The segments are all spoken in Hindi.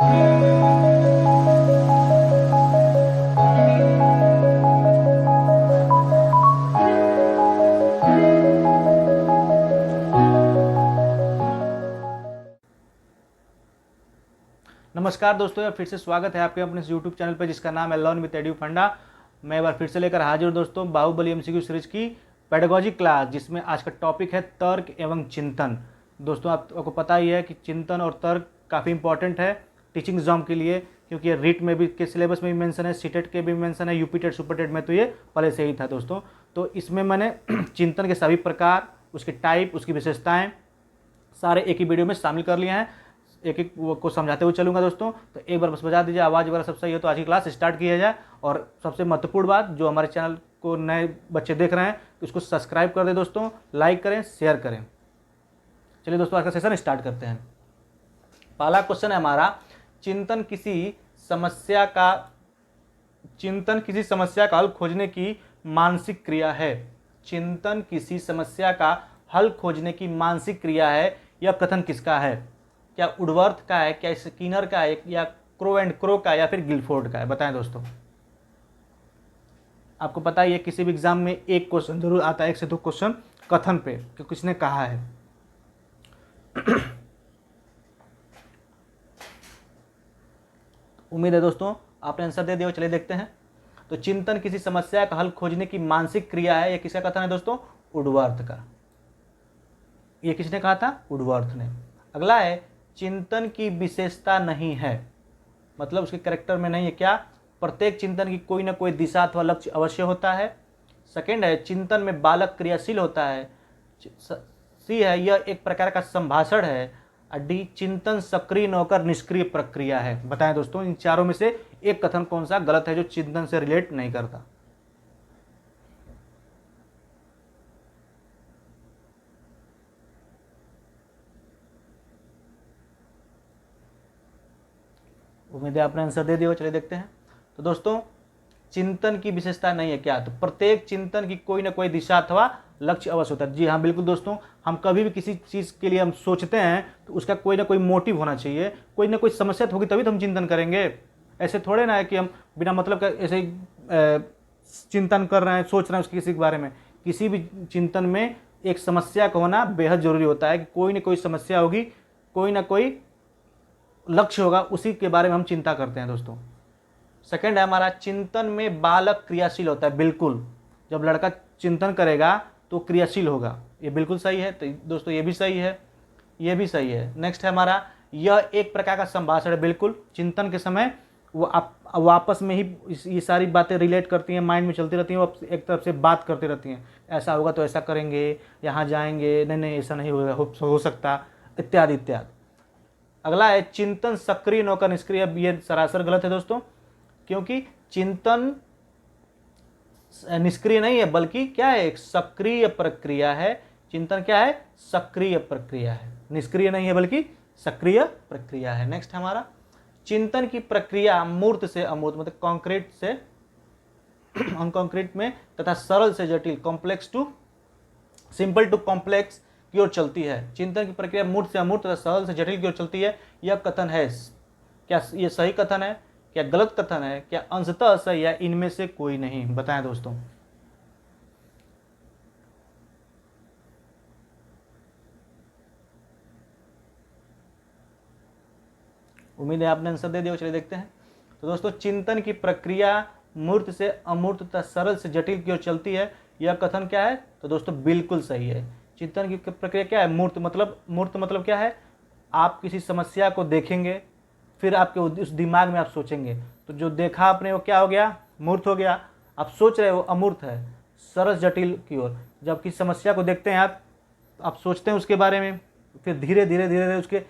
नमस्कार दोस्तों, यार फिर से स्वागत है आपके अपने यूट्यूब चैनल पर जिसका नाम है लर्न विद एडू फंडा। मैं एक बार फिर से लेकर हाजिर हूँ दोस्तों बाहुबली एमसीक्यू सीरीज की पेडागॉजी क्लास, जिसमें आज का टॉपिक है तर्क एवं चिंतन। दोस्तों आपको पता ही है कि चिंतन और तर्क काफ़ी इंपॉर्टेंट है टीचिंग एग्जाम के लिए, क्योंकि ये रीट में भी के सिलेबस में भी मेंशन है, सीटेट के भी मेंशन है, यूपी टेट सुपर टेट में तो ये पहले से ही था दोस्तों। तो इसमें मैंने चिंतन के सभी प्रकार, उसके टाइप, उसकी विशेषताएँ सारे एक ही वीडियो में शामिल कर लिए हैं। एक एक को समझाते हुए चलूंगा दोस्तों। तो एक बार बस बजा दीजिए, आवाज़ वगैरह सब सही है तो आज की क्लास स्टार्ट किया जाए। और सबसे महत्वपूर्ण बात, जो हमारे चैनल को नए बच्चे देख रहे हैं तो उसको सब्सक्राइब कर दें दोस्तों, लाइक करें, शेयर करें। चलिए दोस्तों, आज का सेशन स्टार्ट करते हैं। पहला क्वेश्चन है हमारा, चिंतन किसी समस्या का हल खोजने की मानसिक क्रिया है। चिंतन किसी समस्या का हल खोजने की मानसिक क्रिया है। यह कथन किसका है? क्या वुडवर्थ का है, क्या स्किनर का है, या क्रो एंड क्रो का, या फिर गिलफोर्ड का है? बताएं दोस्तों। आपको पता ही है किसी भी एग्जाम में एक क्वेश्चन जरूर आता है, एक से दो क्वेश्चन कथन पे कि किसने कहा है। उम्मीद है दोस्तों आपने आंसर दे दिया। चलिए देखते हैं। तो चिंतन किसी समस्या का हल खोजने की मानसिक क्रिया है, यह किसका कथन है दोस्तों? वुडवर्थ का। ये किसने कहा था? वुडवर्थ ने। अगला है, चिंतन की विशेषता नहीं है, मतलब उसके कैरेक्टर में नहीं है। क्या? प्रत्येक चिंतन की कोई ना कोई दिशा अथवा लक्ष्य अवश्य होता है। सेकंड है, चिंतन में बालक क्रियाशील होता है। सी है, यह एक प्रकार का संभाषण है। डी, चिंतन सक्रिय न होकर निष्क्रिय प्रक्रिया है। बताएं दोस्तों, इन चारों में से एक कथन कौन सा गलत है जो चिंतन से रिलेट नहीं करता? उम्मीद है आपने आंसर दे दिया। चलिए देखते हैं। तो दोस्तों, चिंतन की विशेषता नहीं है क्या? तो प्रत्येक चिंतन की कोई ना कोई दिशा अथवा लक्ष्य अवश्य होता है। जी हाँ, बिल्कुल दोस्तों। हम कभी भी किसी चीज़ के लिए हम सोचते हैं तो उसका कोई ना कोई मोटिव होना चाहिए, कोई ना कोई समस्या होगी तभी तो हम चिंतन करेंगे। ऐसे थोड़े ना है कि हम बिना मतलब का ऐसे ही चिंतन कर रहे हैं, सोच रहे हैं उसके किसी के बारे में। किसी भी चिंतन में एक समस्या का होना बेहद जरूरी होता है कि कोई ना कोई समस्या होगी, कोई ना कोई लक्ष्य होगा, उसी के बारे में हम चिंता करते हैं दोस्तों। सेकंड है हमारा, चिंतन में बालक क्रियाशील होता है। बिल्कुल, जब लड़का चिंतन करेगा तो क्रियाशील होगा। ये बिल्कुल सही है। तो दोस्तों ये भी सही है, ये भी सही है। नेक्स्ट है हमारा, यह एक प्रकार का संभाषण है। बिल्कुल, चिंतन के समय वो आपस में ही ये सारी बातें रिलेट करती हैं, माइंड में चलती रहती हैं, वो एक तरफ से बात करती रहती हैं। ऐसा होगा तो ऐसा करेंगे, यहाँ जाएंगे, नहीं नहीं ऐसा नहीं होगा, हो सकता, इत्यादि इत्यादि। अगला है, चिंतन सक्रिय न होकर निष्क्रिय। ये सरासर गलत है दोस्तों, क्योंकि चिंतन निष्क्रिय नहीं है, बल्कि क्या है? एक सक्रिय प्रक्रिया है। चिंतन क्या है? सक्रिय प्रक्रिया है, निष्क्रिय नहीं है बल्कि सक्रिय प्रक्रिया है। नेक्स्ट हमारा, चिंतन की प्रक्रिया मूर्त से अमूर्त, मतलब कॉन्क्रीट से अनकॉन्क्रीट में, तथा सरल से जटिल, complex to simple to complex की ओर चलती है। चिंतन की प्रक्रिया मूर्त से अमूर्त तथा सरल से जटिल की ओर चलती है। यह कथन है, क्या ये सही कथन है, क्या गलत कथन है, क्या अंशतः सही है, इनमें से कोई नहीं? बताएं दोस्तों। उम्मीद है आपने आंसर दे दिया। चलिए देखते हैं। तो दोस्तों, चिंतन की प्रक्रिया मूर्त से अमूर्त तथा सरल से जटिल की ओर चलती है। यह कथन क्या है? तो दोस्तों बिल्कुल सही है। चिंतन की प्रक्रिया क्या है? मूर्त मतलब क्या है? आप किसी समस्या को देखेंगे, फिर आपके उस दिमाग में आप सोचेंगे, तो जो देखा आपने वो क्या हो गया? मूर्त हो गया। आप सोच रहे हो अमूर्त है, सरस जटिल की ओर। जब किसी समस्या को देखते हैं आप सोचते हैं उसके बारे में, फिर धीरे धीरे धीरे धीरे उसके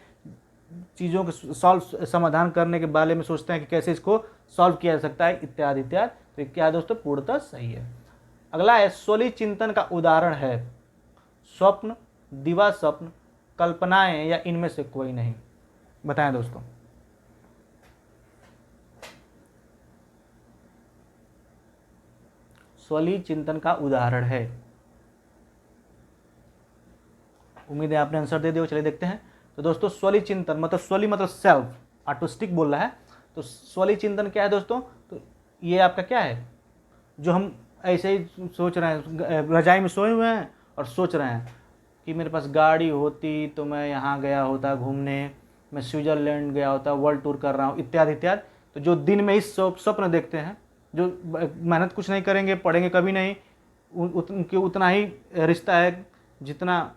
चीज़ों के समाधान करने के बारे में सोचते हैं कि कैसे इसको सॉल्व किया जा सकता है, इत्यादि इत्यादि। तो ये क्या है दोस्तों? पूर्णतः सही है। अगला है, स्वली चिंतन का उदाहरण है। स्वप्न, दिवा स्वप्न, कल्पनाएं, या इनमें से कोई नहीं? बताएं दोस्तों। स्वली चिंतन का उदाहरण है। उम्मीद है आपने आंसर दे दिया। चलिए देखते हैं। तो दोस्तों, स्वली चिंतन मतलब स्वली मतलब सेल्फ, आर्टिस्टिक बोल रहा है। तो स्वली चिंतन क्या है दोस्तों? तो ये आपका क्या है, जो हम ऐसे ही सोच रहे हैं, रजाई में सोए हुए हैं और सोच रहे हैं कि मेरे पास गाड़ी होती तो मैं यहाँ गया होता घूमने, मैं स्विट्ज़रलैंड गया होता, वर्ल्ड टूर कर रहा हूँ, इत्यादि इत्यादि। तो जो दिन में इस स्वप्न देखते हैं, जो मेहनत कुछ नहीं करेंगे, पढ़ेंगे कभी नहीं, उनके उतना ही रिश्ता है जितना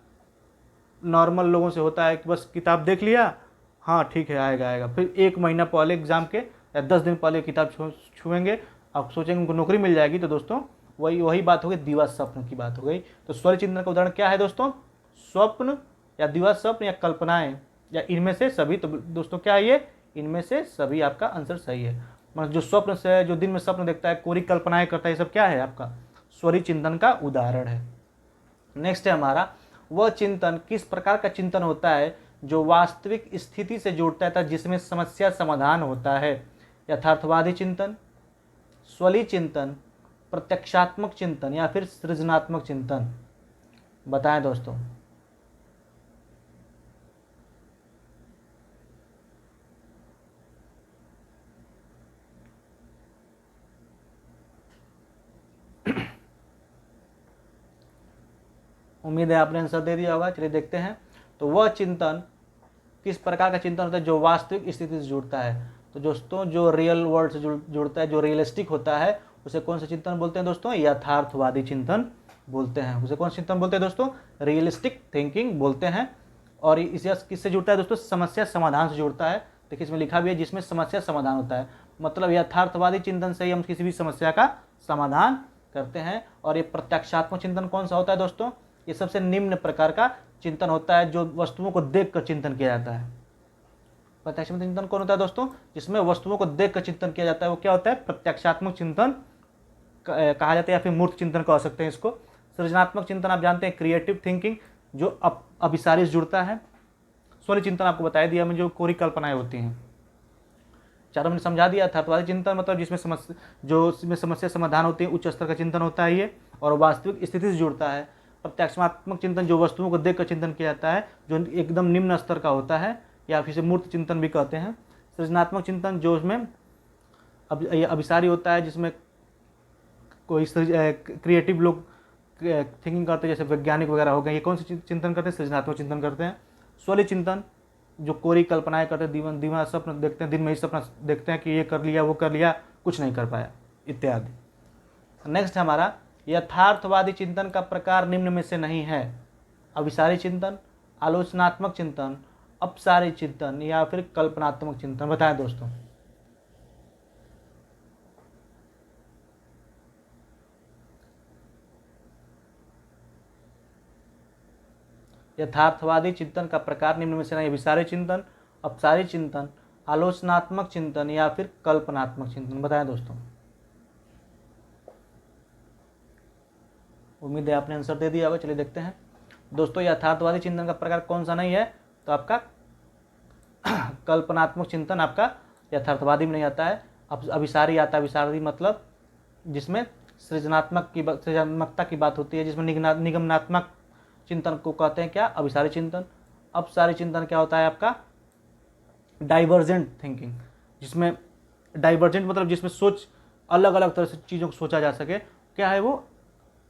नॉर्मल लोगों से होता है कि बस किताब देख लिया, हाँ ठीक है आएगा आएगा, फिर 1 महीना पहले एग्ज़ाम के या 10 दिन पहले किताब छुएंगे, आप सोचेंगे उनको नौकरी मिल जाएगी। तो दोस्तों वही बात हो गई, दिवा स्वप्न की बात हो गई। तो स्वर चिंतन का उदाहरण क्या है दोस्तों? स्वप्न या दिवा स्वप्न या कल्पनाएं या इनमें से सभी। तो दोस्तों क्या है ये? इनमें से सभी आपका आंसर सही है। मतलब जो स्वप्न से, जो दिन में स्वप्न देखता है, कोरी कल्पनाएं करता है, ये सब क्या है? आपका स्वरी चिंतन का उदाहरण है। नेक्स्ट है हमारा, वह चिंतन किस प्रकार का चिंतन होता है जो वास्तविक स्थिति से जुड़ता है, जिसमें समस्या समाधान होता है? यथार्थवादी चिंतन, स्वली चिंतन, प्रत्यक्षात्मक चिंतन या फिर सृजनात्मक चिंतन? बताएं दोस्तों। उम्मीद है आपने आंसर दे दिया होगा। चलिए देखते हैं। तो वह चिंतन किस प्रकार का चिंतन होता है जो वास्तविक स्थिति से जुड़ता है? तो दोस्तों जो रियल वर्ल्ड से जुड़ता है, जो रियलिस्टिक होता है, उसे कौन सा चिंतन बोलते हैं दोस्तों? यथार्थवादी चिंतन बोलते हैं। उसे कौन सा चिंतन बोलते हैं दोस्तों? रियलिस्टिक थिंकिंग बोलते हैं। और इसे किससे जुड़ता है दोस्तों? समस्या समाधान से जुड़ता है। देखिए इसमें लिखा भी है जिसमें समस्या समाधान होता है, मतलब यथार्थवादी चिंतन से ही हम किसी भी समस्या का समाधान करते हैं। और ये प्रत्यक्षात्मक चिंतन कौन सा होता है दोस्तों? ये सबसे निम्न प्रकार का चिंतन होता है जो वस्तुओं को देखकर चिंतन किया जाता है। प्रत्यक्षात्मक चिंतन कौन होता है दोस्तों? जिसमें वस्तुओं को देखकर चिंतन किया जाता है, वो क्या होता है? प्रत्यक्षात्मक चिंतन कहा जाता है, या फिर मूर्त चिंतन कह सकते हैं इसको। सृजनात्मक चिंतन आप जानते हैं, क्रिएटिव थिंकिंग, जो अभिसारी से जुड़ता है। स्वरी चिंतन आपको बता दिया मैं, जो कोरी कल्पनाएं होती हैं। चारों मैंने समझा दिया था। यथार्थवादी चिंतन मतलब जिसमें समस्या समाधान होती है, उच्च स्तर का चिंतन होता है ये, और वास्तविक स्थिति से जुड़ता है। प्रत्यक्षात्मक चिंतन जो वस्तुओं को देखकर चिंतन किया जाता है, जो एकदम निम्न स्तर का होता है, या फिर मूर्त चिंतन भी कहते हैं। सृजनात्मक चिंतन जो इसमें अभिसारी होता है, जिसमें कोई क्रिएटिव लोग थिंकिंग करते हैं, जैसे वैज्ञानिक वगैरह हो गए, ये कौन सी चिंतन करते हैं? सृजनात्मक चिंतन करते हैं। स्वली चिंतन जो कोरी कल्पनाएं करते हैं, दिमाग सपन देखते हैं, दिन में ही सपना देखते हैं कि ये कर लिया वो कर लिया, कुछ नहीं कर पाया, इत्यादि। नेक्स्ट हमारा, यथार्थवादी चिंतन का प्रकार निम्न में से नहीं है? अभिसारी चिंतन, आलोचनात्मक चिंतन, अपसारी चिंतन या फिर कल्पनात्मक चिंतन? बताएं दोस्तों। यथार्थवादी चिंतन का प्रकार निम्न में से नहीं? अभिसारी चिंतन, अपसारी चिंतन, आलोचनात्मक चिंतन या फिर कल्पनात्मक चिंतन? बताएं दोस्तों। उम्मीद है आपने आंसर दे दिया होगा। चलिए देखते हैं दोस्तों, यथार्थवादी चिंतन का प्रकार कौन सा नहीं है? तो आपका कल्पनात्मक चिंतन आपका यथार्थवादी में नहीं आता है। अब अभिसारी आता है। अभिसारी मतलब जिसमें सृजनात्मकता की बात होती है, जिसमें निगमनात्मक चिंतन को कहते हैं क्या? अभिसारी चिंतन। अपसारी चिंतन क्या होता है आपका? डाइवर्जेंट थिंकिंग, जिसमें डाइवर्जेंट मतलब जिसमें सोच अलग अलग तरह से चीज़ों को सोचा जा सके, क्या है वो?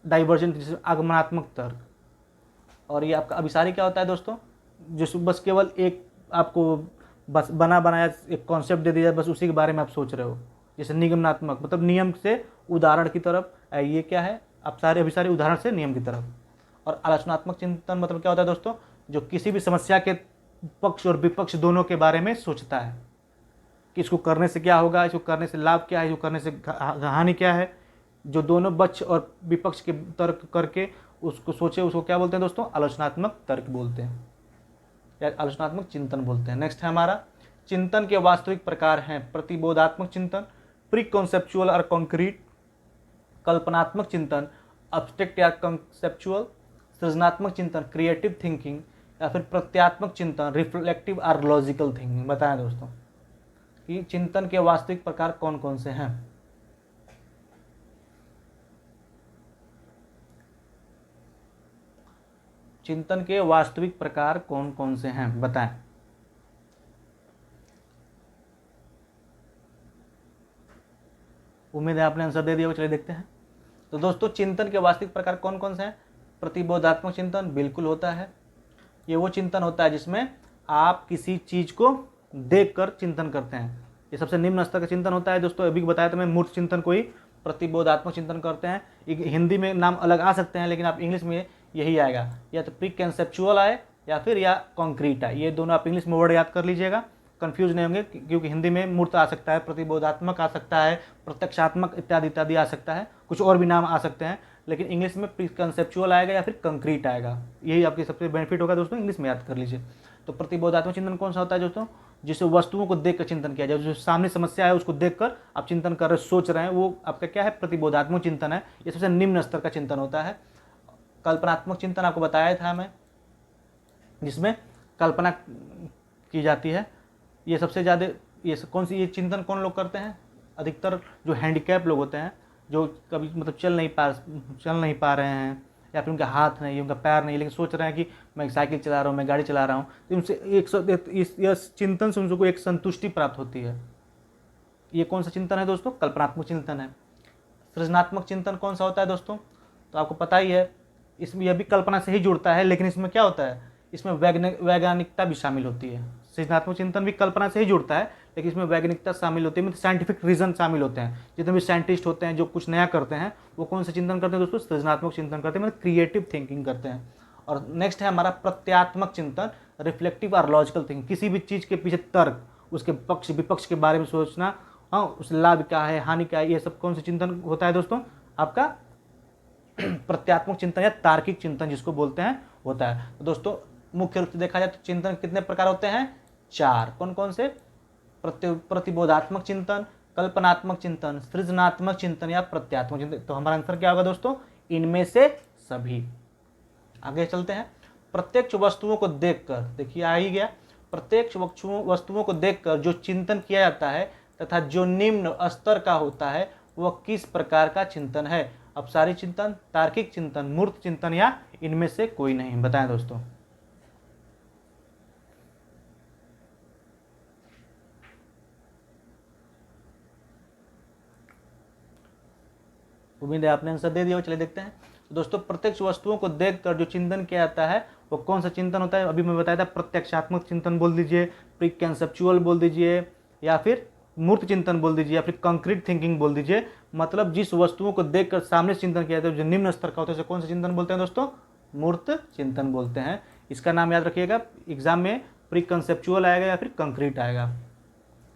डाइवर्जेंट, जिसमें आगमनात्मक तर्क। और ये आपका अभिसारी क्या होता है दोस्तों? जिस बस केवल एक आपको बस बना बनाया एक कॉन्सेप्ट दे दिया, बस उसी के बारे में आप सोच रहे हो। जैसे निगमनात्मक मतलब नियम से उदाहरण की तरफ, ये क्या है? अभिसारी उदाहरण से नियम की तरफ। और आलोचनात्मक चिंतन मतलब क्या होता है दोस्तों? जो किसी भी समस्या के पक्ष और विपक्ष दोनों के बारे में सोचता है कि इसको करने से क्या होगा, इसको करने से लाभ क्या है, इसको करने से हानि क्या है। जो दोनों पक्ष और विपक्ष के तर्क करके उसको सोचे, उसको क्या बोलते हैं दोस्तों? आलोचनात्मक तर्क बोलते हैं या आलोचनात्मक चिंतन बोलते हैं। नेक्स्ट है हमारा, चिंतन के वास्तविक प्रकार हैं प्रतिबोधात्मक चिंतन, प्री कॉन्सेप्चुअल और कॉन्क्रीट, कल्पनात्मक चिंतन, अब्स्ट्रैक्ट या कॉन्सेप्चुअल, सृजनात्मक चिंतन, क्रिएटिव थिंकिंग, या फिर प्रत्यात्मक चिंतन, रिफ्लेक्टिव और लॉजिकल थिंकिंग? बताएं दोस्तों कि चिंतन के वास्तविक प्रकार कौन कौन से हैं। चिंतन के वास्तविक प्रकार कौन कौन से हैं बताएं। उम्मीद है आपने आंसर दे दिया होगा। चलिए देखते हैं। तो दोस्तों चिंतन के वास्तविक प्रकार कौन कौन से हैं? प्रतिबोधात्मक चिंतन बिल्कुल होता है। ये वो चिंतन होता है जिसमें आप किसी चीज को देखकर चिंतन करते हैं। ये सबसे निम्न स्तर का चिंतन होता है दोस्तों। अभी बताया तो मैं मूर्त चिंतन को ही प्रतिबोधात्मक चिंतन करते हैं। हिंदी में नाम अलग आ सकते हैं, लेकिन आप इंग्लिश में यही आएगा, या तो प्री कंसेप्चुअल आए या फिर या कॉन्क्रीट आए। ये दोनों आप इंग्लिश में वर्ड याद कर लीजिएगा, कंफ्यूज नहीं होंगे, क्योंकि हिंदी में मूर्त आ सकता है, प्रतिबोधात्मक आ सकता है, प्रत्यक्षात्मक इत्यादि इत्यादि आ सकता है, कुछ और भी नाम आ सकते हैं, लेकिन इंग्लिश में प्री कंसेप्चुअल आएगा या फिर कंक्रीट आएगा। यही आपकी सबसे बेनिफिट होगा दोस्तों, इंग्लिश में याद कर लीजिए। तो प्रतिबोधात्मक चिंतन कौन सा होता है दोस्तों? जिसे वस्तुओं को देखकर चिंतन किया जाए, जो सामने समस्या है उसको देखकर आप चिंतन कर रहे, सोच रहे हैं, वो आपका क्या है? प्रतिबोधात्मक चिंतन है। ये सबसे निम्न स्तर का चिंतन होता है। कल्पनात्मक चिंतन आपको बताया था मैं, जिसमें कल्पना की जाती है। ये सबसे ज़्यादा ये चिंतन कौन लोग करते हैं? अधिकतर जो हैंडीकैप लोग होते हैं, जो कभी मतलब चल नहीं पा रहे हैं, या फिर उनका हाथ नहीं, उनका पैर नहीं, लेकिन सोच रहे हैं कि मैं साइकिल चला रहा हूँ, मैं गाड़ी चला रहा हूँ, तो उनसे इस चिंतन से उनको एक संतुष्टि प्राप्त होती है। ये कौन सा चिंतन है दोस्तों? कल्पनात्मक चिंतन है। सृजनात्मक चिंतन कौन सा होता है दोस्तों? तो आपको पता ही है, इसमें यह भी कल्पना से ही जुड़ता है, लेकिन इसमें क्या होता है? इसमें वैज्ञानिकता भी शामिल होती है। सृजनात्मक चिंतन भी कल्पना से ही जुड़ता है, लेकिन इसमें वैज्ञानिकता शामिल होती है, मतलब साइंटिफिक रीजन शामिल होते हैं। जितने भी साइंटिस्ट होते हैं जो कुछ नया करते हैं, वो कौन सा चिंतन करते हैं दोस्तों? सृजनात्मक चिंतन करते हैं, मतलब क्रिएटिव थिंकिंग करते हैं। और नेक्स्ट है हमारा प्रत्यात्मक चिंतन, रिफ्लेक्टिव और लॉजिकल थिंकिंग। किसी भी चीज़ के पीछे तर्क, उसके पक्ष विपक्ष के बारे में सोचना, हाँ उस लाभ क्या है, हानि क्या है, ये सब कौन सा चिंतन होता है दोस्तों? आपका प्रत्यात्मक चिंतन या तार्किक चिंतन जिसको बोलते हैं, होता है। तो दोस्तों मुख्य रूप से देखा जाए तो चिंतन कितने प्रकार होते हैं? 4। कौन कौन से? प्रतिबोधात्मक चिंतन, कल्पनात्मक चिंतन, सृजनात्मक चिंतन या प्रत्यात्मक चिंतन। तो हमारा आंसर क्या होगा दोस्तों? इनमें से सभी। आगे चलते हैं। प्रत्यक्ष वस्तुओं को देखकर, देखिए आ ही गया, प्रत्यक्ष वस्तुओं को देखकर जो चिंतन किया जाता है तथा जो निम्न स्तर का होता है, वह किस प्रकार का चिंतन है? अब सारी चिंतन, तार्किक चिंतन, मूर्त चिंतन या इनमें से कोई नहीं? बताएं दोस्तों। उम्मीद है आपने आंसर दे दिया हो। चलिए देखते हैं। तो दोस्तों प्रत्यक्ष वस्तुओं को देखकर जो चिंतन किया जाता है, वो कौन सा चिंतन होता है? अभी मैं बताया था, प्रत्यक्षात्मक चिंतन बोल दीजिए, प्री कंसेप्चुअल बोल दीजिए, या फिर मूर्त चिंतन बोल दीजिए, या फिर कंक्रीट थिंकिंग बोल दीजिए। मतलब जिस वस्तुओं को देखकर सामने चिंतन किया जाता है, जो निम्न स्तर का होता है, कौन सा चिंतन बोलते हैं दोस्तों? मूर्त चिंतन बोलते हैं। इसका नाम याद रखिएगा, एग्जाम में प्री कंसेप्चुअल आएगा या फिर कंक्रीट आएगा।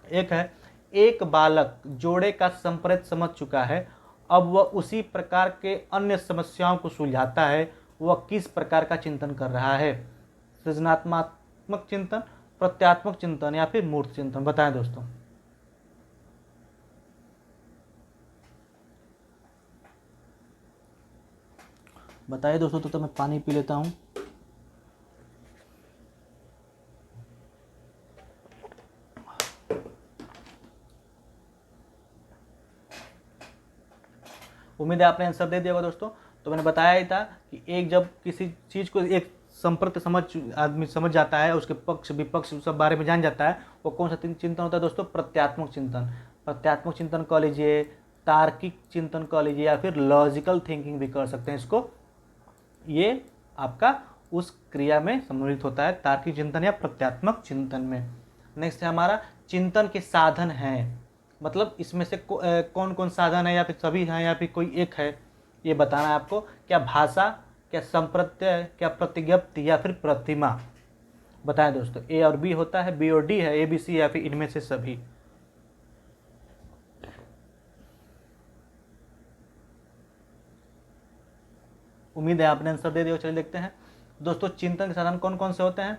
एक है, एक बालक जोड़े का संप्रत समझ चुका है, अब वह उसी प्रकार के अन्य समस्याओं को सुलझाता है, वह किस प्रकार का चिंतन कर रहा है? सृजनात्मक चिंतन, प्रत्यात्मक चिंतन या फिर मूर्त चिंतन? बताएं दोस्तों। बताइए दोस्तों। तो मैं पानी पी लेता हूं। उम्मीद है आपने आंसर दे दिया होगा दोस्तों। तो मैंने बताया ही था कि एक जब किसी चीज़ को एक संप्रत आदमी समझ जाता है, उसके पक्ष विपक्ष सब बारे में जान जाता है, वो कौन सा चिंतन होता है दोस्तों? प्रत्यात्मक चिंतन। प्रत्यात्मक चिंतन कह लीजिए, तार्किक चिंतन कह लीजिए, या फिर लॉजिकल थिंकिंग भी कर सकते हैं इसको। ये आपका उस क्रिया में सम्मिलित होता है, तार्किक चिंतन या प्रत्यात्मक चिंतन में। नेक्स्ट है हमारा चिंतन के साधन हैं। मतलब इसमें से कौन कौन साधन है, या फिर सभी हैं, या फिर कोई एक है, ये बताना है आपको। क्या भाषा, क्या संप्रत्यय, क्या प्रतिज्ञप्ति या फिर प्रतिमा? बताएं दोस्तों। ए और बी होता है, बी और डी है, ए बी सी, या फिर इनमें से सभी? उम्मीद है आपने आंसर दे दिया। चलिए देखते हैं दोस्तों, चिंतन के साधन कौन कौन से होते हैं?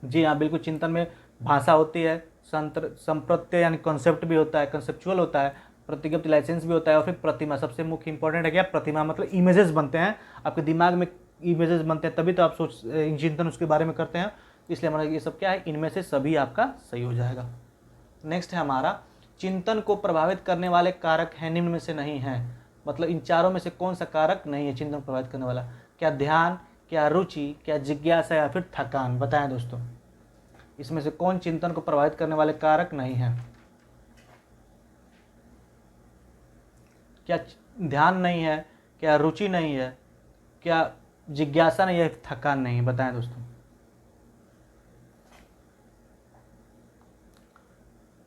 जी हाँ, बिल्कुल। चिंतन में भाषा होती है, संप्रत्यय यानी कॉन्सेप्ट भी होता है, कंसेप्चुअल होता है, प्रतिज्ञप्ति लाइसेंस भी होता है, और फिर प्रतिमा। सबसे मुख्य इंपॉर्टेंट है क्या? प्रतिमा। मतलब इमेजेस बनते हैं, आपके दिमाग में इमेजेस बनते हैं, तभी तो आप चिंतन उसके बारे में करते हैं। इसलिए हमारा ये सब क्या है? इनमें से सभी आपका सही हो जाएगा। नेक्स्ट है हमारा, चिंतन को प्रभावित करने वाले कारक हैं निम्न में से नहीं है। मतलब इन चारों में से कौन सा कारक नहीं है चिंतन को प्रभावित करने वाला? क्या ध्यान, क्या रुचि, क्या जिज्ञासा या फिर थकान? बताएं दोस्तों। इसमें से कौन चिंतन को प्रभावित करने वाले कारक नहीं है? क्या ध्यान नहीं है, क्या रुचि नहीं है, क्या जिज्ञासा नहीं है, थकान नहीं है? बताएं दोस्तों।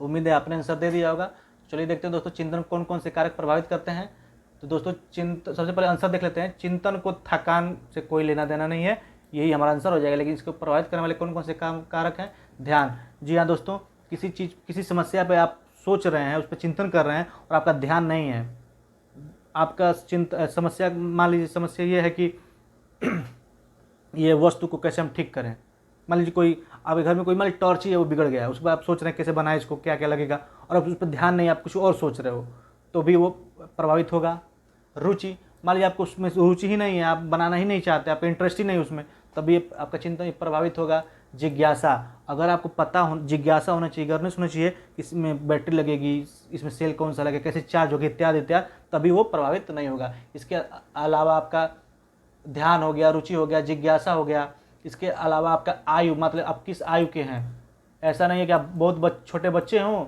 उम्मीद है आपने आंसर दे दिया होगा। चलिए देखते हैं दोस्तों, चिंतन कौन कौन से कारक प्रभावित करते हैं। तो दोस्तों सबसे पहले आंसर देख लेते हैं। चिंतन को थकान से कोई लेना देना नहीं है, यही हमारा आंसर हो जाएगा। लेकिन इसको प्रभावित करने वाले कौन कौन से कारक हैं? ध्यान। जी हाँ दोस्तों, किसी समस्या पे आप सोच रहे हैं, उस पर चिंतन कर रहे हैं और आपका ध्यान नहीं है, आपका समस्या, मान लीजिए समस्या ये है कि ये वस्तु को कैसे हम ठीक करें। मान लीजिए कोई आपके घर में कोई मान लीजिए टॉर्च ही है, वो बिगड़ गया है, उस पर आप सोच रहे हैं कैसे बनाए इसको, क्या क्या लगेगा, और आप उस पर ध्यान नहीं, आप कुछ और सोच रहे हो, तो भी वो प्रभावित होगा। रुचि, मान लीजिए आपको उसमें रुचि ही नहीं है, आप बनाना ही नहीं चाहते, आपका इंटरेस्ट ही नहीं उसमें, तभी आपका चिंतन प्रभावित होगा। जिज्ञासा, अगर आपको पता हो, जिज्ञासा होना चाहिए, गर्नेस होना चाहिए, इसमें बैटरी लगेगी, इसमें सेल कौन सा लगेगा, कैसे चार्ज होगी, इत्यादि इत्यादि, तभी वो प्रभावित नहीं होगा। इसके अलावा आपका ध्यान हो गया, रुचि हो गया, जिज्ञासा हो गया। इसके अलावा आपका आयु, मतलब आप किस आयु के हैं। ऐसा नहीं है कि आप बहुत छोटे बच्चे हों,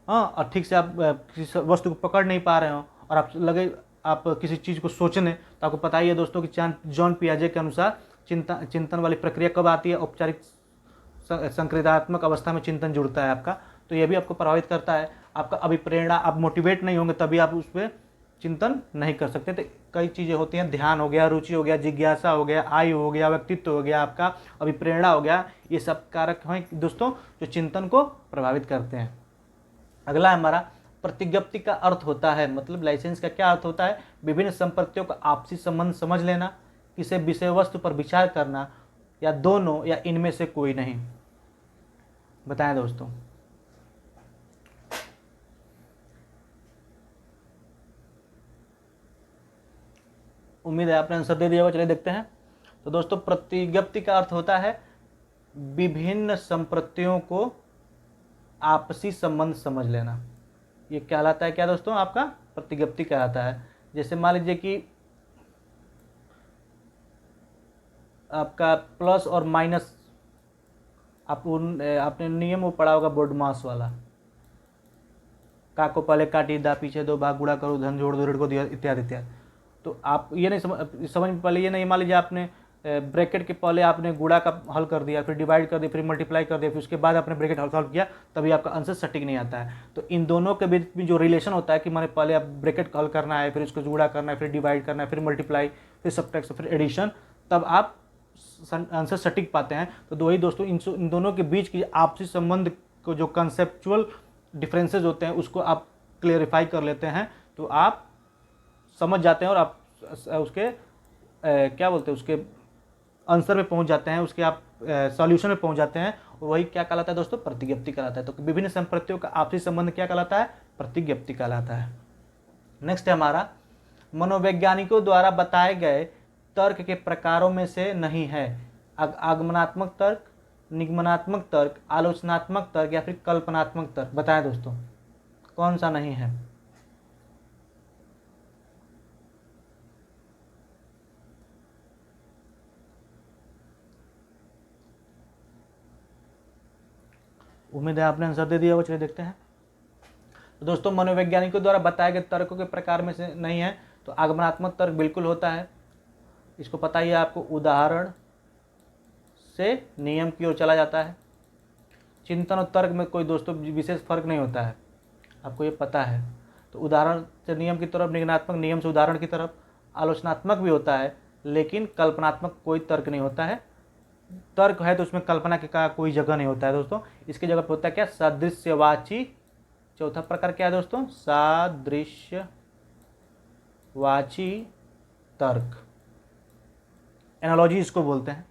हाँ, और ठीक से आप किसी वस्तु को पकड़ नहीं पा रहे हो और आप किसी चीज़ को सोचने, तो आपको पता ही है दोस्तों कि जॉन पियाजे के अनुसार चिंतन वाली प्रक्रिया कब आती है? औपचारिक संक्रियात्मक अवस्था में चिंतन जुड़ता है आपका, तो ये भी आपको प्रभावित करता है। आपका अभिप्रेरणा, आप मोटिवेट नहीं होंगे तभी आप उस पर चिंतन नहीं कर सकते। तो कई चीज़ें होती हैं, ध्यान हो गया, रुचि हो गया, जिज्ञासा हो गया, आयु हो गया, व्यक्तित्व हो गया, आपका अभिप्रेरणा हो गया, ये सब कारक हैं दोस्तों जो चिंतन को प्रभावित करते हैं। अगला हमारा प्रतिज्ञप्ति का अर्थ होता है, मतलब लाइसेंस का क्या अर्थ होता है? विभिन्न संपत्तियों का आपसी संबंध समझ लेना, किसी विषय वस्तु पर विचार करना, या दोनों, या इनमें से कोई नहीं। बताएं दोस्तों। उम्मीद है आपने आंसर दे दिया होगा। चलिए देखते हैं। तो दोस्तों प्रतिज्ञप्ति का अर्थ होता है विभिन्न संपत्तियों को आपसी संबंध समझ लेना। ये कहलाता है क्या दोस्तों? आपका प्रतिज्ञप्ति कहलाता है। जैसे मान लीजिए कि आपका प्लस और माइनस, आपने नियम वो पढ़ा होगा बोर्ड मास वाला, का को पहले काटी, दा पीछे दो, भाग गुणा करो, धन जोड़ दो, ऋण को दिया, इत्यादि इत्यादि। तो आप ये नहीं समझ में, पहले ये नहीं, मान लीजिए आपने ब्रैकेट के पहले आपने गुणा का हल कर दिया, फिर डिवाइड कर दिया, फिर मल्टीप्लाई कर दिया, फिर उसके बाद आपने ब्रैकेट हल सॉल्व किया, तभी आपका आंसर सटीक नहीं आता है। तो इन दोनों के बीच में जो रिलेशन होता है कि मैंने पहले आप ब्रैकेट हल करना है, फिर उसको गुणा करना है, फिर डिवाइड करना है, फिर मल्टीप्लाई, फिर सब्ट्रैक्शन, फिर एडिशन, तब आप आंसर सटीक पाते हैं। तो वही दोस्तों इन दोनों के बीच की आपसी संबंध को जो कंसेप्चुअल डिफरेंसेस होते हैं उसको आप क्लियरिफाई कर लेते हैं, तो आप समझ जाते हैं और आप उसके क्या बोलते हैं, उसके आंसर में पहुंच जाते हैं, उसके आप सॉल्यूशन में पहुंच जाते हैं। वही क्या कहलाता है दोस्तों? प्रतिज्ञप्ति कहलाता है। तो विभिन्न संपत्तियों का आपसी संबंध क्या कहलाता है? प्रतिज्ञप्ति कहलाता है। नेक्स्ट है हमारा, मनोवैज्ञानिकों द्वारा बताए गए तर्क के प्रकारों में से नहीं है। आगमनात्मक तर्क, निगमनात्मक तर्क, आलोचनात्मक तर्क, या फिर कल्पनात्मक तर्क। बताएं दोस्तों कौन सा नहीं है? उम्मीद है आपने आंसर दे दिया होगा। चलिए देखते हैं। तो दोस्तों मनोवैज्ञानिकों द्वारा बताए गए तर्कों के प्रकार में से नहीं है, तो आगमनात्मक तर्क बिल्कुल होता है, इसको पता ही है आपको, उदाहरण से नियम की ओर चला जाता है। चिंतन और तर्क में कोई दोस्तों विशेष फर्क नहीं होता है, आपको ये पता है। तो उदाहरण से नियम की तरफ, निगमनात्मक नियम से उदाहरण की तरफ, आलोचनात्मक भी होता है, लेकिन कल्पनात्मक कोई तर्क नहीं होता है। तर्क है तो उसमें कल्पना का कोई जगह नहीं होता है दोस्तों। इसकी जगह पर होता है क्या? सादृश्यवाची। चौथा प्रकार क्या है दोस्तों? सादृश्यवाची तर्क, एनालॉजी इसको बोलते हैं।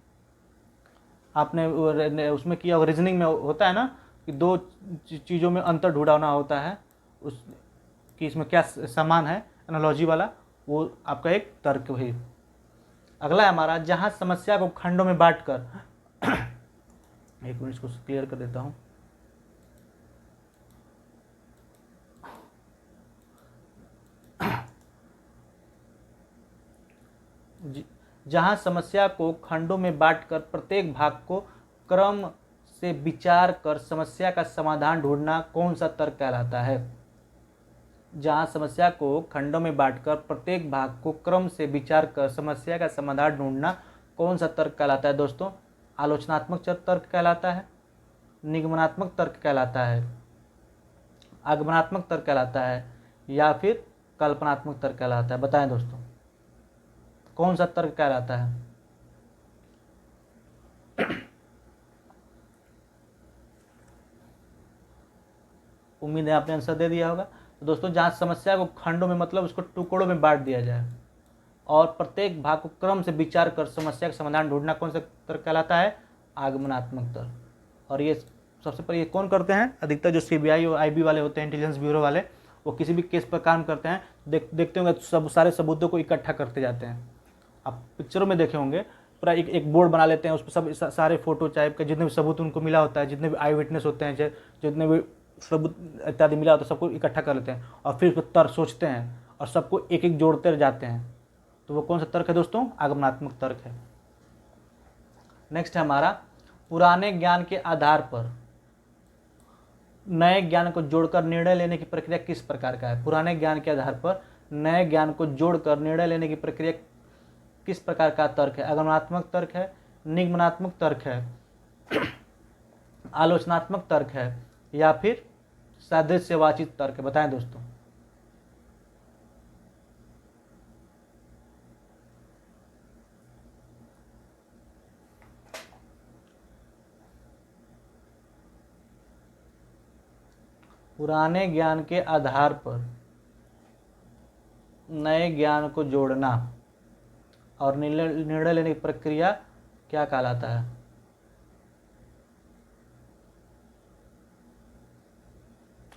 आपने उसमें किया, रीजनिंग में होता है ना कि दो चीज़ों में अंतर ढूंढना होता है, उस कि इसमें क्या समान है, एनालॉजी वाला, वो आपका एक तर्क है। अगला है हमारा, जहां समस्या को खंडों में बांटकर एक मिनट इसको क्लियर कर देता हूं। जहां समस्या को खंडों में बांटकर प्रत्येक भाग को क्रम से विचार कर समस्या का समाधान ढूंढना कौन सा तर्क कहलाता है? जहाँ समस्या को खंडों में बांटकर प्रत्येक भाग को क्रम से विचार कर समस्या का समाधान ढूंढना कौन सा तर्क कहलाता है दोस्तों? आलोचनात्मक तर्क कहलाता है, निगमनात्मक तर्क कहलाता है, आगमनात्मक तर्क कहलाता है, या फिर कल्पनात्मक तर्क कहलाता है? बताएं दोस्तों, कौन सा तर्क कहलाता है? उम्मीद है आपने आंसर दे दिया होगा। तो दोस्तों, जहाँ समस्या को खंडों में मतलब उसको टुकड़ों में बांट दिया जाए और प्रत्येक भाग को क्रम से विचार कर समस्या का समाधान ढूंढना कौन सा तर्क कहलाता है? आगमनात्मक तर्क। और ये सबसे पहले ये कौन करते हैं? अधिकतर जो सीबीआई और आईबी वाले होते हैं, इंटेलिजेंस ब्यूरो वाले, वो किसी भी केस पर काम करते हैं, देखते होंगे सब सारे सबूतों को इकट्ठा करते जाते हैं। आप पिक्चरों में देखे होंगे, पूरा एक बोर्ड बना लेते हैं, उस पर सब सारे फोटो टाइप के जितने भी सबूत उनको मिला होता है, जितने भी आई विटनेस होते हैं, जितने भी सबूत इत्यादि मिला होता है, सबको इकट्ठा कर लेते हैं और फिर उसको तर्क सोचते हैं और सबको एक एक जोड़ते जाते हैं। तो वो कौन सा तर्क है दोस्तों? आगमनात्मक तर्क है। नेक्स्ट है हमारा, पुराने ज्ञान के आधार पर नए ज्ञान को जोड़कर निर्णय लेने की प्रक्रिया किस प्रकार का है? पुराने ज्ञान के आधार पर नए ज्ञान को जोड़कर निर्णय लेने की प्रक्रिया किस प्रकार का तर्क है? आगमनात्मक तर्क है, निगमनात्मक तर्क है, आलोचनात्मक तर्क है, या फिर सादृश्यवाचित तर्क है? बताएं दोस्तों। पुराने ज्ञान के आधार पर नए ज्ञान को जोड़ना और निर्णय लेने की प्रक्रिया क्या कहलाता है?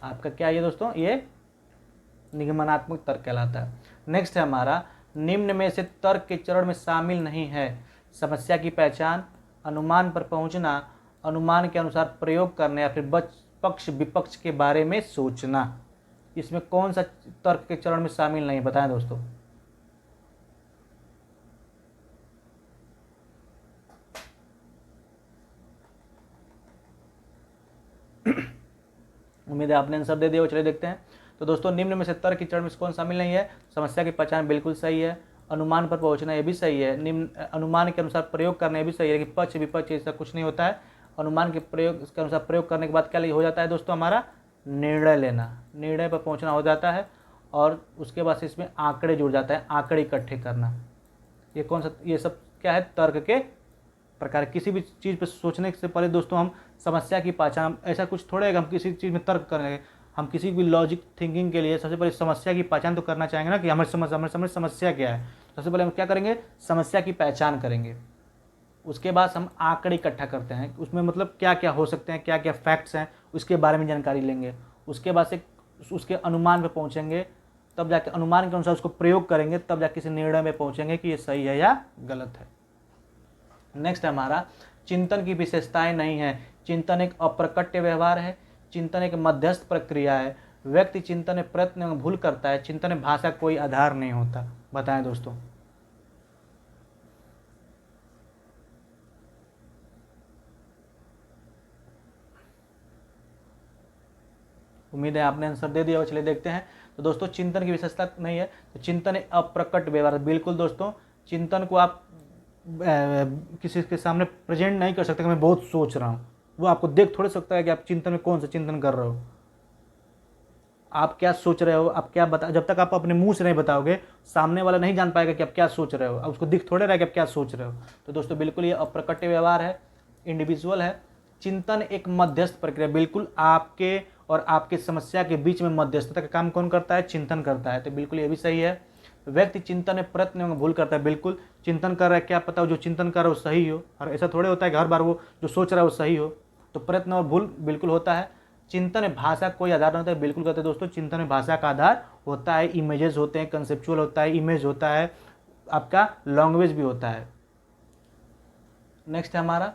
आपका क्या है दोस्तों? ये निगमनात्मक तर्क कहलाता है। नेक्स्ट है हमारा, निम्न में से तर्क के चरण में शामिल नहीं है? समस्या की पहचान, अनुमान पर पहुंचना, अनुमान के अनुसार प्रयोग करना, या फिर पक्ष विपक्ष के बारे में सोचना। इसमें कौन सा तर्क के चरण में शामिल नहीं? बताएं दोस्तों। उम्मीद है आपने आंसर दे दिया हो। चलिए देखते हैं। तो दोस्तों, निम्न में से तर्क के चरण में कौन शामिल नहीं है? समस्या की पहचान बिल्कुल सही है, अनुमान पर पहुंचना ये भी सही है, निम्न अनुमान के अनुसार प्रयोग करना ये भी सही है, लेकिन पक्ष विपक्ष ऐसा कुछ नहीं होता है। अनुमान के प्रयोग के अनुसार प्रयोग करने के बाद क्या हो जाता है दोस्तों? हमारा निर्णय लेना, निर्णय पर पहुंचना हो जाता है, और उसके बाद इसमें आंकड़े जुड़ जाता है, आंकड़े इकट्ठे करना। ये कौन सा, ये सब क्या है? तर्क के प्रकार। किसी भी चीज़ पर सोचने से पहले दोस्तों हम समस्या की पहचान, ऐसा कुछ थोड़ा है कि हम किसी चीज़ में तर्क करेंगे। हम किसी भी लॉजिक थिंकिंग के लिए सबसे पहले समस्या की पहचान तो करना चाहेंगे ना, कि हमारे समस्या क्या है। सबसे पहले हम क्या करेंगे? समस्या की पहचान करेंगे। उसके बाद हम आंकड़े इकट्ठा करते हैं, उसमें मतलब क्या क्या हो सकते हैं, क्या क्या फैक्ट्स हैं, उसके बारे में जानकारी लेंगे। उसके बाद से उसके अनुमान पे पहुंचेंगे, तब जाके अनुमान के अनुसार उसको प्रयोग करेंगे, तब जाके किसी निर्णय में पहुंचेंगे कि ये सही है या गलत है। नेक्स्ट है हमारा, चिंतन की विशेषताएं नहीं है। चिंतन एक अप्रकट्य व्यवहार है, चिंतन एक मध्यस्थ प्रक्रिया है, व्यक्ति चिंतन में प्रयत्न एवं भूल करता है, चिंतन में भाषा कोई आधार नहीं होता। बताएं दोस्तों। उम्मीद है आपने आंसर दे दिया हो। चलिए देखते हैं। तो दोस्तों, चिंतन की विशेषता नहीं है, तो चिंतन एक अप्रकट व्यवहार है। बिल्कुल दोस्तों, चिंतन को आप किसी के सामने प्रेजेंट नहीं कर सकते कि मैं बहुत सोच रहा हूँ। वो आपको देख थोड़े सकता है कि आप चिंतन में कौन सा चिंतन कर रहे हो, आप क्या सोच रहे हो, आप क्या बता। जब तक आप अपने मुंह से नहीं बताओगे, सामने वाला नहीं जान पाएगा कि आप क्या सोच रहे हो। अब उसको दिख थोड़े रहा कि आप क्या सोच रहे हो। तो दोस्तों, बिल्कुल ये अप्रकट व्यवहार है, इंडिविजुअल है। चिंतन एक मध्यस्थ प्रक्रिया, बिल्कुल आपके और आपके समस्या के बीच में मध्यस्थता का काम कौन करता है? चिंतन करता है। तो बिल्कुल ये भी सही है। व्यक्ति चिंतन में प्रयत्न एवं भूल करता है, बिल्कुल चिंतन कर रहा है, क्या पता जो चिंतन कर रहा है वो सही हो, और ऐसा थोड़े होता है कि हर बार वो जो सोच रहा है वो सही हो। तो प्रयत्न और भूल बिल्कुल होता है। चिंतन में भाषा कोई आधार नहीं होता है, बिल्कुल कहते हैं दोस्तों, चिंतन में भाषा का आधार होता है, इमेजेस होते हैं, कंसेप्चुअल होता है, इमेज होता है, आपका लैंग्वेज भी होता है। नेक्स्ट है हमारा,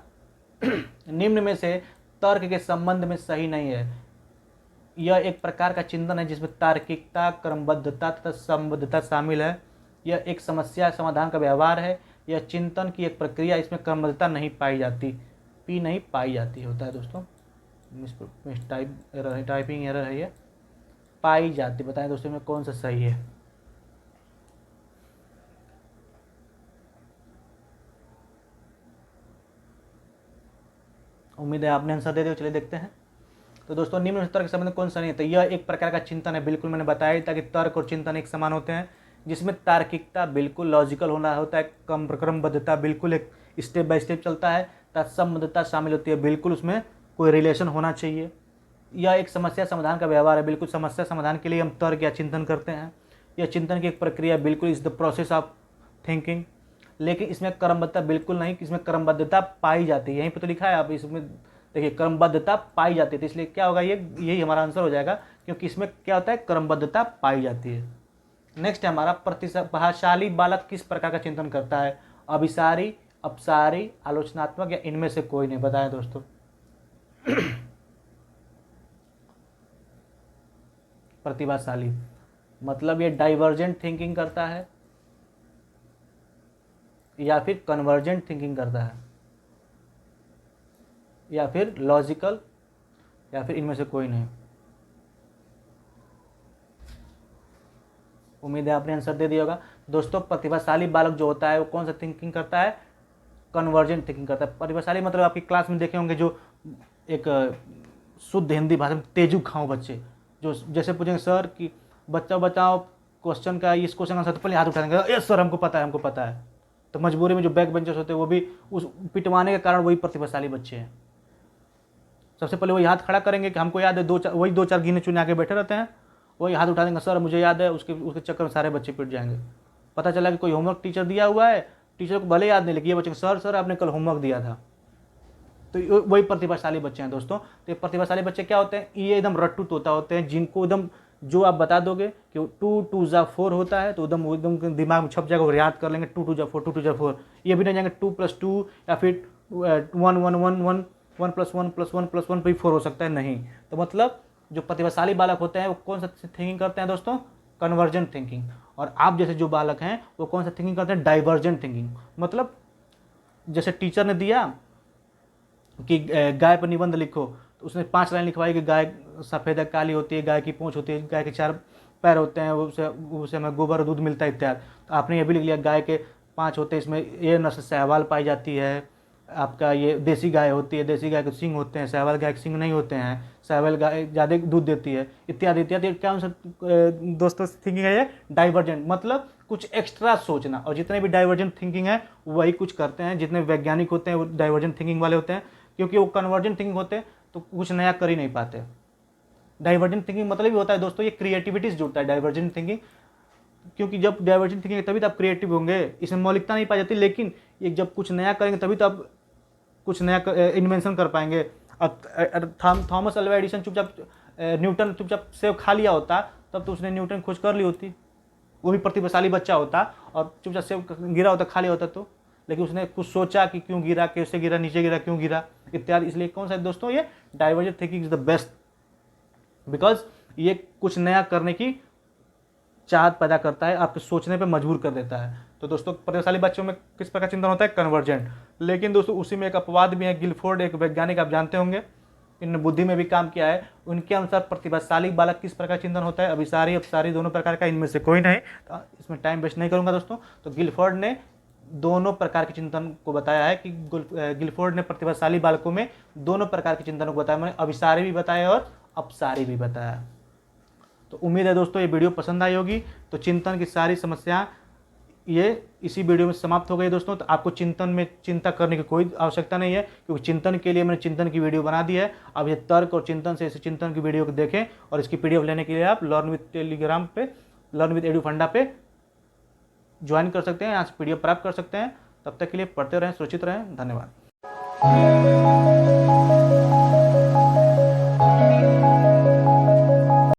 निम्न में से तर्क के संबंध में सही नहीं है। यह एक प्रकार का चिंतन है जिसमें तार्किकता, क्रमबद्धता तथा संबद्धता शामिल है। यह एक समस्या समाधान का व्यवहार है। यह चिंतन की एक प्रक्रिया, इसमें क्रमबद्धता नहीं पाई जाती, नहीं पाई जाती होता है दोस्तों। टाइपिंग एरर है ये। पाई जाती। बताएं दोस्तों में कौन सा सही है। उम्मीद है आपने आंसर दे दिया। चलिए देखते हैं। तो दोस्तों निम्न में तर्क संबंध कौन सा नहीं है? तो यह एक प्रकार का चिंतन है। बिल्कुल मैंने बताया ही था कि तर्क और चिंतन एक समान होते हैं, जिसमें तार्किकता बिल्कुल लॉजिकल होना होता है, क्रमबद्धता बिल्कुल एक स्टेप बाय स्टेप चलता है, तत्संबद्धता शामिल होती है, बिल्कुल उसमें कोई रिलेशन होना चाहिए। यह एक समस्या समाधान का व्यवहार है। बिल्कुल समस्या समाधान के लिए हम तर्क या चिंतन करते हैं। यह चिंतन की एक प्रक्रिया, बिल्कुल is the process of thinking. लेकिन इसमें क्रमबद्धता बिल्कुल नहीं, इसमें क्रमबद्धता पाई जाती है। यहीं पर तो लिखा है, आप इसमें देखिए क्रमबद्धता पाई जाती है। तो इसलिए क्या होगा, ये यही हमारा आंसर हो जाएगा, क्योंकि इसमें क्या होता है, क्रमबद्धता पाई जाती है। नेक्स्ट है हमारा, प्रतिभाशाली बालक किस प्रकार का चिंतन करता है? अभिसारी, अपसारी, आलोचनात्मक या इनमें से कोई नहीं? बताएं दोस्तों। प्रतिभाशाली मतलब ये डाइवर्जेंट थिंकिंग करता है या फिर कन्वर्जेंट थिंकिंग करता है या फिर लॉजिकल या फिर इनमें से कोई नहीं? उम्मीद है आपने आंसर दे दिया होगा। दोस्तों प्रतिभाशाली बालक जो होता है वो कौन सा थिंकिंग करता है? कन्वर्जेंट थिंकिंग करता है। प्रतिभाशाली मतलब आपकी क्लास में देखे होंगे जो एक शुद्ध हिंदी भाषा में तेजू खाओ बच्चे, जो जैसे पूछेंगे सर कि बच्चा बताओ क्वेश्चन का, इस क्वेश्चन का आंसर, तो पहले हाथ उठा देंगे, यस सर हमको पता है, हमको पता है। तो मजबूरी में जो बैक बेंचर्स होते हैं वो भी उस पिटवाने के कारण वही प्रतिभाशाली बच्चे हैं। सबसे पहले वही हाथ खड़ा करेंगे कि हमको याद है, वही दो चार गिने चुने आके बैठे रहते हैं, वही हाथ उठा देंगे सर मुझे याद है। उसके चक्कर में सारे बच्चे पिट जाएंगे। पता चला कि कोई होमवर्क टीचर दिया हुआ है, टीचर को भले याद नहीं, लेकिन ये बच्चे सर आपने कल होमवर्क दिया था। तो वही प्रतिभाशाली बच्चे हैं दोस्तों। तो ये प्रतिभाशाली बच्चे क्या होते हैं? ये एकदम रट्टू तोता होते हैं, जिनको एकदम जो आप बता दोगे कि 2 2 जा 4 होता है तो एकदम दिमाग में छप जाएगा और याद कर लेंगे 2 2 जा 4 2 2 जा 4। ये भी नहीं जाएंगे 2 + 2 या फिर 1 1 1 1 1 + 1 + 1 + 1 भी 4 हो सकता है, नहीं। तो मतलब जो प्रतिभाशाली बालक होते हैं वो कौन सा थिंकिंग करते हैं दोस्तों? Convergent thinking. और आप जैसे जो बालक हैं वो कौन सा थिंकिंग करते हैं? Divergent thinking. मतलब जैसे टीचर ने दिया कि गाय पर निबंध लिखो, तो उसने 5 लाइन लिखवाई कि गाय सफ़ेद है, काली होती है, गाय की पूंछ होती है, गाय के 4 पैर होते हैं, उसे हमें गोबर दूध मिलता है इत्यादि। तो आपने ये भी लिख लिया गाय के 5 होते हैं, इसमें ये नस्ल सहवाल पाई जाती है, आपका ये देसी गाय होती है, देसी गाय के सींग होते हैं, सहवाल गाय के सींग नहीं होते हैं, सहवाल गाय ज़्यादा दूध देती है, इत्यादि इत्यादि। क्या दोस्तों थिंकिंग है ये? डाइवर्जेंट। मतलब कुछ एक्स्ट्रा सोचना। और जितने भी डाइवर्जेंट थिंकिंग है वही कुछ करते हैं, जितने वैज्ञानिक होते हैं वो डाइवर्जेंट थिंकिंग वाले होते हैं, क्योंकि वो कन्वर्जेंट थिंकिंग होते हैं तो कुछ नया कर ही नहीं पाते। डाइवर्जेंट थिंकिंग मतलब भी होता है दोस्तों ये क्रिएटिविटी से जुड़ता है डाइवर्जेंट थिंकिंग, क्योंकि जब डाइवर्जेंट थिंकिंग तभी तो आप क्रिएटिव होंगे, इसमें मौलिकता नहीं पाई जाती, लेकिन ये जब कुछ नया करेंगे तभी तो आप कुछ नया इन्वेंशन कर पाएंगे। अब थॉमस अल्वा एडिसन चुपचाप, न्यूटन चुपचाप सेब खा लिया होता तब तो उसने न्यूटन खोज कर ली होती, वो भी प्रतिभाशाली बच्चा होता और चुपचाप सेब गिरा होता, खा लिया होता। तो लेकिन उसने कुछ सोचा कि क्यों गिरा, कैसे गिरा, नीचे गिरा, क्यों गिरा इत्यादि। इसलिए कौन सा दोस्तों ये divergent thinking is the best, because ये कुछ नया करने की चाहत पैदा करता है, आपके सोचने पे मजबूर कर देता है। तो दोस्तों प्रतिभाशाली बच्चों में किस प्रकार चिंतन होता है? कन्वर्जेंट। लेकिन दोस्तों उसी में एक अपवाद भी है, गिलफोर्ड एक वैज्ञानिक आप जानते होंगे, इन्होंने बुद्धि में भी काम किया है। उनके अनुसार प्रतिभाशाली बालक किस प्रकार चिंतन होता है? अभिसारी, अपसारी, दोनों प्रकार का, इनमें से कोई नहीं। तो इसमें टाइम वेस्ट नहीं करूंगा दोस्तों। तो गिलफोर्ड ने दोनों प्रकार के चिंतन को बताया है कि गिलफोर्ड ने प्रतिभाशाली बालकों में दोनों प्रकार के चिंतनों को बताया, मैंने अभिसारी भी बताया और अपसारी भी बताया। तो उम्मीद है दोस्तों ये वीडियो पसंद आई होगी। तो चिंतन की सारी समस्या ये इसी वीडियो में समाप्त हो गई दोस्तों। तो आपको चिंतन में चिंता करने की कोई आवश्यकता नहीं है, क्योंकि चिंतन के लिए मैंने चिंतन की वीडियो बना दी है। अब ये तर्क और चिंतन से इस चिंतन की वीडियो को देखें, और इसकी PDF लेने के लिए आप लर्न विद टेलीग्राम पे, लर्न विद एडू फंडा पे ज्वाइन कर सकते हैं, यहाँ से PDF प्राप्त कर सकते हैं। तब तक के लिए पढ़ते रहें, सुरक्षित रहें, धन्यवाद।